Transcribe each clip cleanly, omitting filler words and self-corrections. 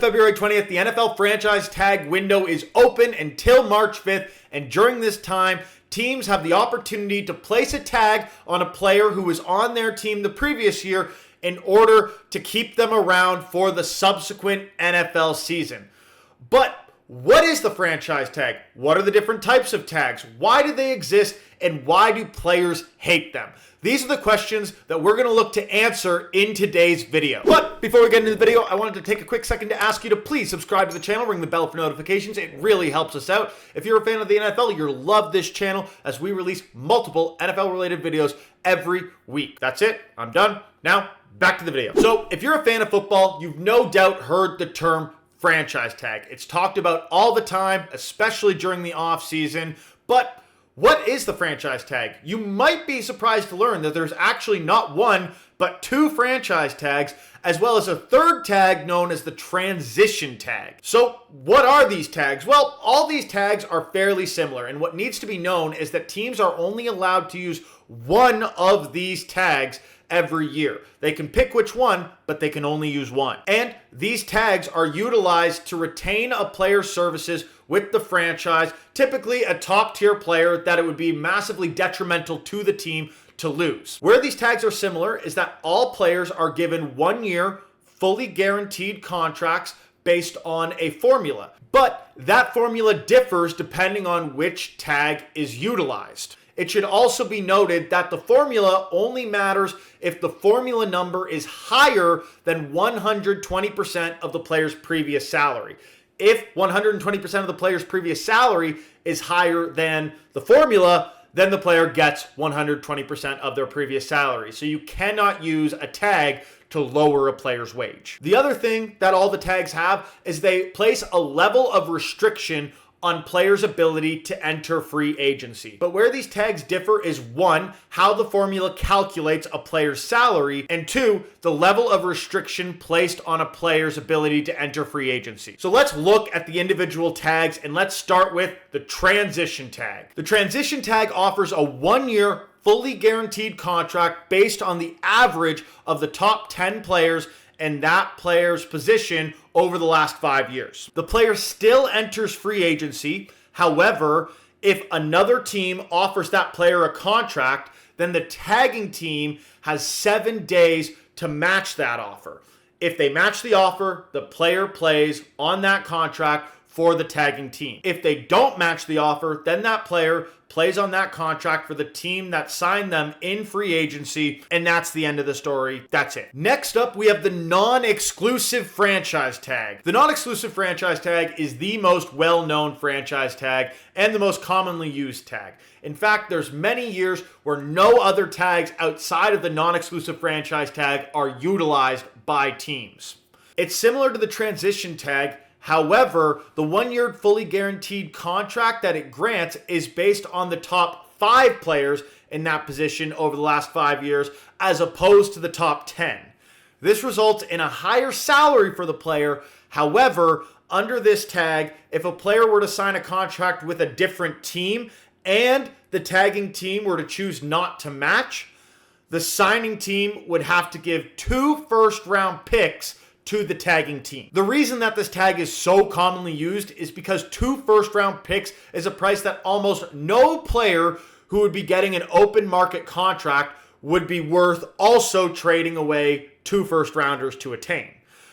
February 20th, the NFL franchise tag window is open until March 5th, and during this time, teams have the opportunity to place a tag on a player who was on their team the previous year in order to keep them around for the subsequent NFL season. But what is the franchise tag? What are the different types of tags? Why do they exist? And why do players hate them? These are the questions that we're going to look to answer in today's video. But before we get into the video, I wanted to take a quick second to ask you to please subscribe to the channel, ring the bell for notifications. It really helps us out. If you're a fan of the NFL, you'll love this channel as we release multiple NFL-related videos every week. That's it. I'm done. Now, back to the video. So if you're a fan of football, you've no doubt heard the term franchise tag. It's talked about all the time, especially during the offseason. But what is the franchise tag? You might be surprised to learn that there's actually not one, but two franchise tags, as well as a third tag known as the transition tag. So what are these tags? Well, all these tags are fairly similar, and what needs to be known is that teams are only allowed to use one of these tags every year. They can pick which one, but they can only use one. And these tags are utilized to retain a player's services with the franchise, typically a top tier player that it would be massively detrimental to the team to lose. Where these tags are similar is that all players are given 1 year, fully guaranteed contracts based on a formula. But that formula differs depending on which tag is utilized. It should also be noted that the formula only matters if the formula number is higher than 120% of the player's previous salary. If 120% of the player's previous salary is higher than the formula, then the player gets 120% of their previous salary. So you cannot use a tag to lower a player's wage. The other thing that all the tags have is they place a level of restriction on players' ability to enter free agency. But where these tags differ is one, how the formula calculates a player's salary, and two, the level of restriction placed on a player's ability to enter free agency. So let's look at the individual tags, and let's start with the transition tag. The transition tag offers a 1 year fully guaranteed contract based on the average of the top 10 players and that player's position over the last 5 years. The player still enters free agency. However, if another team offers that player a contract, then the tagging team has 7 days to match that offer. If they match the offer, the player plays on that contract for the tagging team. If they don't match the offer, then that player plays on that contract for the team that signed them in free agency, and that's the end of the story. That's it. Next up, we have the non-exclusive franchise tag. The non-exclusive franchise tag is the most well-known franchise tag and the most commonly used tag. In fact, there's many years where no other tags outside of the non-exclusive franchise tag are utilized by teams. It's similar to the transition tag. However, the 1 year fully guaranteed contract that it grants is based on the top 5 players in that position over the last 5 years, as opposed to the top 10. This results in a higher salary for the player. However, under this tag, if a player were to sign a contract with a different team and the tagging team were to choose not to match, the signing team would have to give 2 first-round picks to the tagging team. The reason that this tag is so commonly used is because 2 first-round picks is a price that almost no player who would be getting an open market contract would be worth also trading away 2 first-rounders to attain.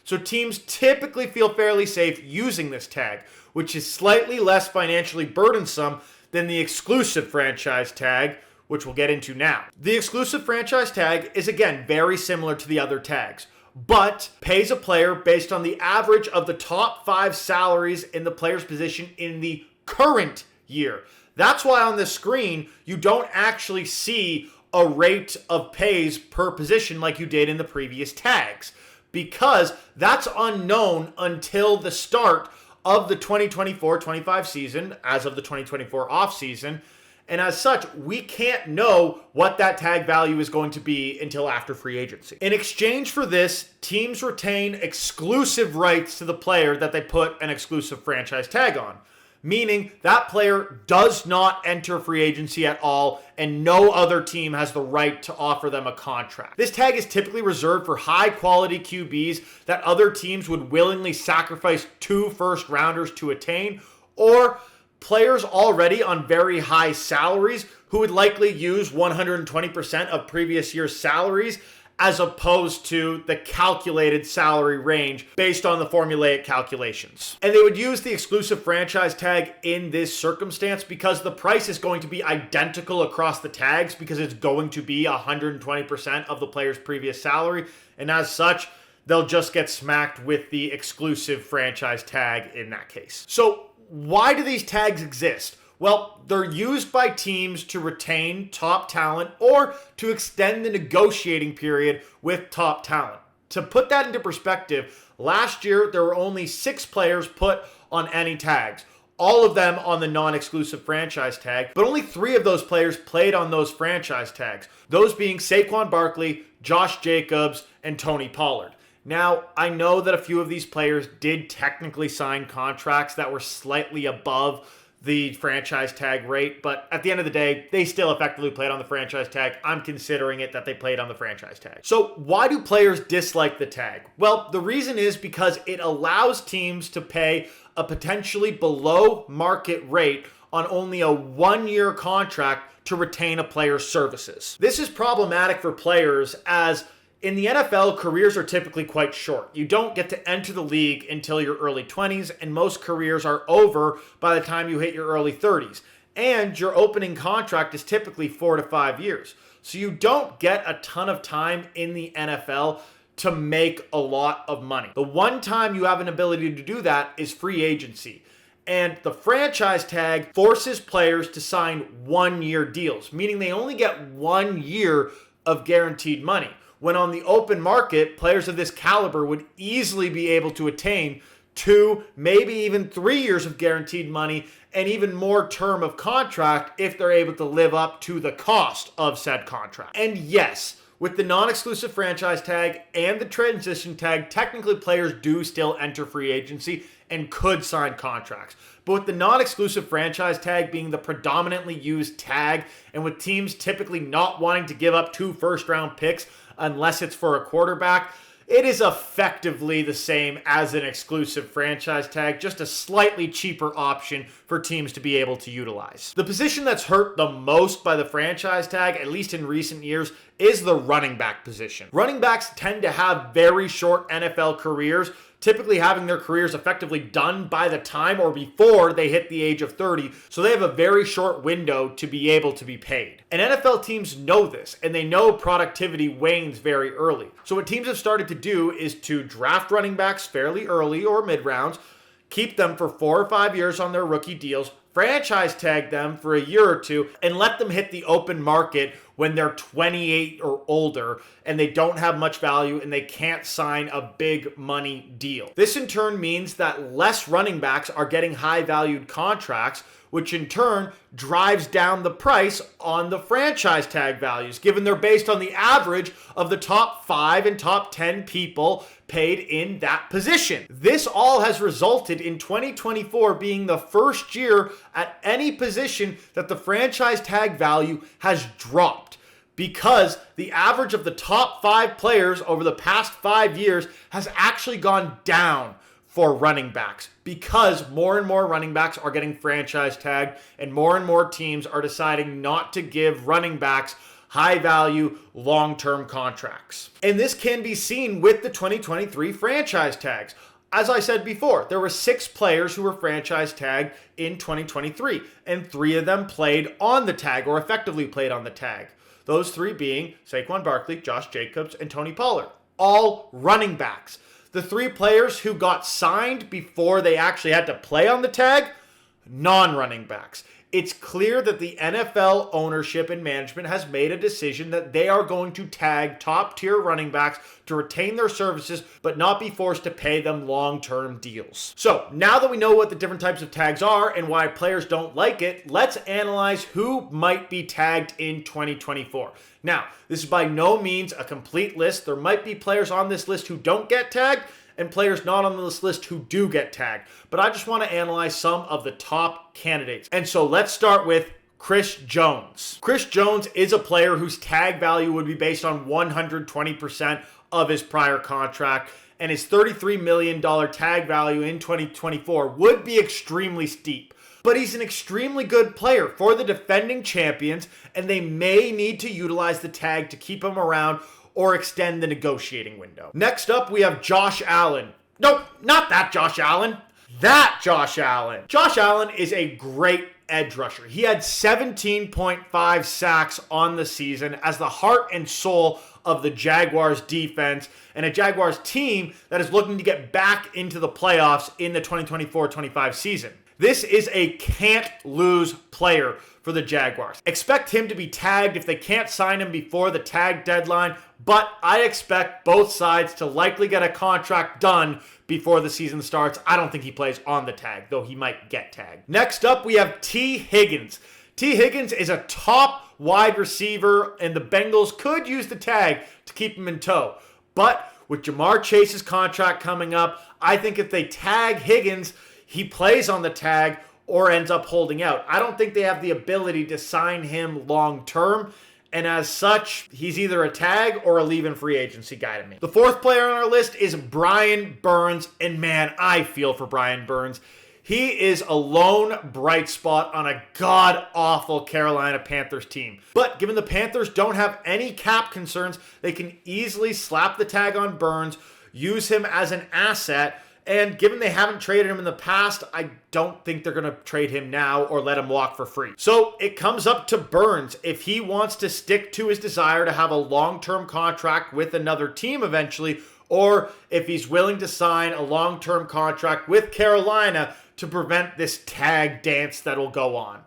So teams typically feel fairly safe using this tag, which is slightly less financially burdensome than the exclusive franchise tag, which we'll get into now. The exclusive franchise tag is again very similar to the other tags, but pays a player based on the average of the top 5 salaries in the player's position in the current year. That's why on the screen, you don't actually see a rate of pays per position like you did in the previous tags, because that's unknown until the start of the 2024-25 season, as of the 2024 offseason. And as such, we can't know what that tag value is going to be until after free agency. In exchange for this, teams retain exclusive rights to the player that they put an exclusive franchise tag on. meaning that player does not enter free agency at all and no other team has the right to offer them a contract. This tag is typically reserved for high-quality QBs that other teams would willingly sacrifice 2 first-rounders to attain, or players already on very high salaries who would likely use 120% of previous year's salaries as opposed to the calculated salary range based on the formulaic calculations. And they would use the exclusive franchise tag in this circumstance because the price is going to be identical across the tags because it's going to be 120% of the player's previous salary. And as such, they'll just get smacked with the exclusive franchise tag in that case. So why do these tags exist? Well, they're used by teams to retain top talent or to extend the negotiating period with top talent. To put that into perspective, last year there were only 6 players put on any tags, all of them on the non-exclusive franchise tag, but only 3 of those players played on those franchise tags, those being Saquon Barkley, Josh Jacobs, and Tony Pollard. Now, I know that a few of these players did technically sign contracts that were slightly above the franchise tag rate, but at the end of the day, they still effectively played on the franchise tag. I'm considering it that they played on the franchise tag. So why do players dislike the tag? Well, the reason is because it allows teams to pay a potentially below market rate on only a 1-year contract to retain a player's services. This is problematic for players as in the NFL, careers are typically quite short. You don't get to enter the league until your early 20s, and most careers are over by the time you hit your early 30s. And your opening contract is typically 4 to 5 years. So you don't get a ton of time in the NFL to make a lot of money. The one time you have an ability to do that is free agency. And the franchise tag forces players to sign 1-year deals, meaning they only get 1 year of guaranteed money. When on the open market, players of this caliber would easily be able to attain 2, maybe even 3 years of guaranteed money and even more term of contract if they're able to live up to the cost of said contract. And yes, with the non-exclusive franchise tag and the transition tag, technically players do still enter free agency and could sign contracts. But with the non-exclusive franchise tag being the predominantly used tag, and with teams typically not wanting to give up 2 first-round picks unless it's for a quarterback, it is effectively the same as an exclusive franchise tag, just a slightly cheaper option for teams to be able to utilize. The position that's hurt the most by the franchise tag, at least in recent years, is the running back position. Running backs tend to have very short NFL careers, typically having their careers effectively done by the time or before they hit the age of 30, so they have a very short window to be able to be paid. And NFL teams know this, and they know productivity wanes very early. So what teams have started to do is to draft running backs fairly early or mid-rounds, keep them for 4 or 5 years on their rookie deals, franchise tag them for a year or 2, and let them hit the open market when they're 28 or older and they don't have much value and they can't sign a big money deal. This in turn means that less running backs are getting high valued contracts, which in turn drives down the price on the franchise tag values, given they're based on the average of the top 5 and top 10 people paid in that position. This all has resulted in 2024 being the first year at any position that the franchise tag value has dropped, because the average of the top 5 players over the past 5 years has actually gone down for running backs, because more and more running backs are getting franchise tagged and more teams are deciding not to give running backs high value, long-term contracts. And this can be seen with the 2023 franchise tags. As I said before, there were 6 players who were franchise tagged in 2023, and 3 of them played on the tag or effectively played on the tag. Those 3 being Saquon Barkley, Josh Jacobs, and Tony Pollard, all running backs. The 3 players who got signed before they actually had to play on the tag, non-running backs. It's clear that the NFL ownership and management has made a decision that they are going to tag top-tier running backs to retain their services, but not be forced to pay them long-term deals. So now that we know what the different types of tags are and why players don't like it, let's analyze who might be tagged in 2024. Now, this is by no means a complete list. There might be players on this list who don't get tagged, and players not on this list who do get tagged. But I just want to analyze some of the top candidates. And so let's start with Chris Jones. Chris Jones is a player whose tag value would be based on 120% of his prior contract, and his $33 million tag value in 2024 would be extremely steep. But he's an extremely good player for the defending champions, and they may need to utilize the tag to keep him around or extend the negotiating window. Next up, we have Josh Allen. Nope, not that Josh Allen. That Josh Allen. Josh Allen is a great edge rusher. He had 17.5 sacks on the season as the heart and soul of the Jaguars defense and a Jaguars team that is looking to get back into the playoffs in the 2024-25 season. This is a can't-lose player for the Jaguars. Expect him to be tagged if they can't sign him before the tag deadline, but I expect both sides to likely get a contract done before the season starts. I don't think he plays on the tag, though he might get tagged. Next up, we have T. Higgins. T. Higgins is a top wide receiver, and the Bengals could use the tag to keep him in tow. But with Jamar Chase's contract coming up, I think if they tag Higgins, he plays on the tag or ends up holding out. I don't think they have the ability to sign him long term, and as such, he's either a tag or a leave-in free agency guy to me. The fourth player on our list is Brian Burns, and man, I feel for Brian Burns. He is a lone bright spot on a god-awful Carolina Panthers team. But given the Panthers don't have any cap concerns, they can easily slap the tag on Burns, use him as an asset, and given they haven't traded him in the past, I don't think they're going to trade him now or let him walk for free. So it comes up to Burns if he wants to stick to his desire to have a long-term contract with another team eventually, or if he's willing to sign a long-term contract with Carolina to prevent this tag dance that'll go on.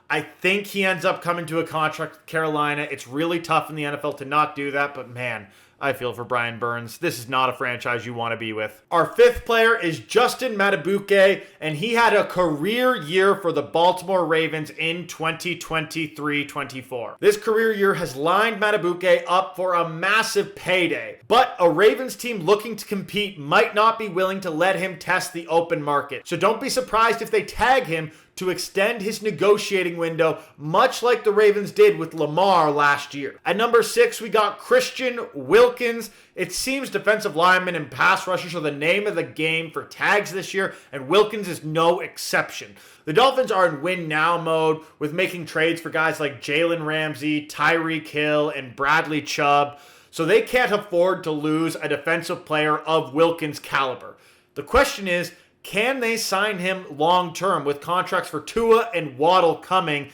I think he ends up coming to a contract with Carolina. It's really tough in the NFL to not do that, but man, I feel for Brian Burns. This is not a franchise you want to be with. Our fifth player is Justin Madubuike, and he had a career year for the Baltimore Ravens in 2023-24. This career year has lined Madubuike up for a massive payday, but a Ravens team looking to compete might not be willing to let him test the open market. So don't be surprised if they tag him to extend his negotiating window, much like the Ravens did with Lamar last year. At number 6, we got Christian Wilkins. It seems defensive linemen and pass rushers are the name of the game for tags this year, and Wilkins is no exception. The Dolphins are in win-now mode with making trades for guys like Jalen Ramsey, Tyreek Hill, and Bradley Chubb, so they can't afford to lose a defensive player of Wilkins' caliber. The question is, can they sign him long-term with contracts for Tua and Waddle coming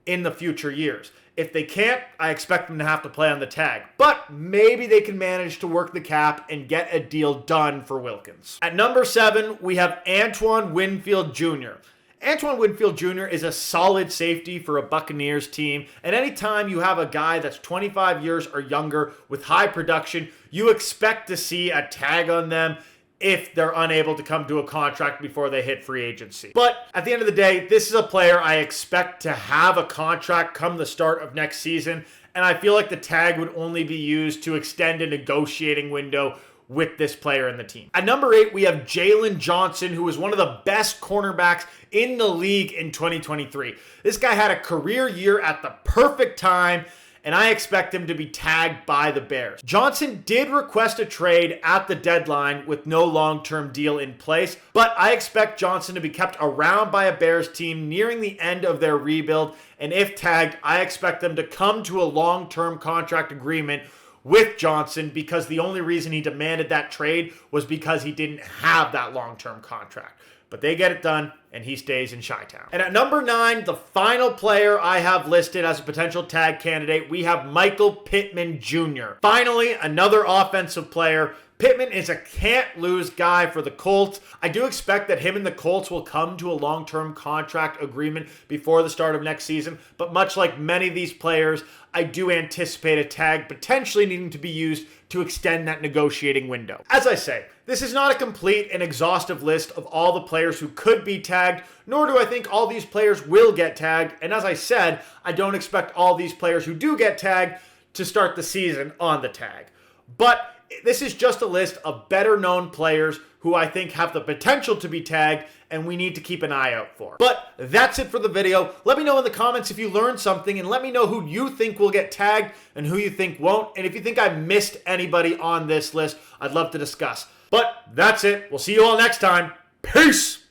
in the future years? If they can't, I expect them to have to play on the tag. But maybe they can manage to work the cap and get a deal done for Wilkins. At number 7, we have Antoine Winfield Jr. Antoine Winfield Jr. is a solid safety for a Buccaneers team, and anytime you have a guy that's 25 years or younger with high production, you expect to see a tag on them if they're unable to come to a contract before they hit free agency. But at the end of the day, this is a player I expect to have a contract come the start of next season, and I feel like the tag would only be used to extend a negotiating window with this player in the team. At number 8, we have Jalen Johnson, who is one of the best cornerbacks in the league in 2023. This guy had a career year at the perfect time, and I expect him to be tagged by the Bears. Johnson did request a trade at the deadline with no long-term deal in place, but I expect Johnson to be kept around by a Bears team nearing the end of their rebuild, and if tagged, I expect them to come to a long-term contract agreement with Johnson because the only reason he demanded that trade was because he didn't have that long-term contract. But they get it done, and he stays in Chi-Town. And at number 9, the final player I have listed as a potential tag candidate, we have Michael Pittman Jr. Finally, another offensive player. Pittman is a can't-lose guy for the Colts. I do expect that him and the Colts will come to a long-term contract agreement before the start of next season, but much like many of these players, I do anticipate a tag potentially needing to be used to extend that negotiating window. As I say, this is not a complete and exhaustive list of all the players who could be tagged, nor do I think all these players will get tagged, and as I said, I don't expect all these players who do get tagged to start the season on the tag. But this is just a list of better known players who I think have the potential to be tagged and we need to keep an eye out for. But that's it for the video. Let me know in the comments if you learned something, and let me know who you think will get tagged and who you think won't. And if you think I missed anybody on this list, I'd love to discuss. But that's it. We'll see you all next time. Peace!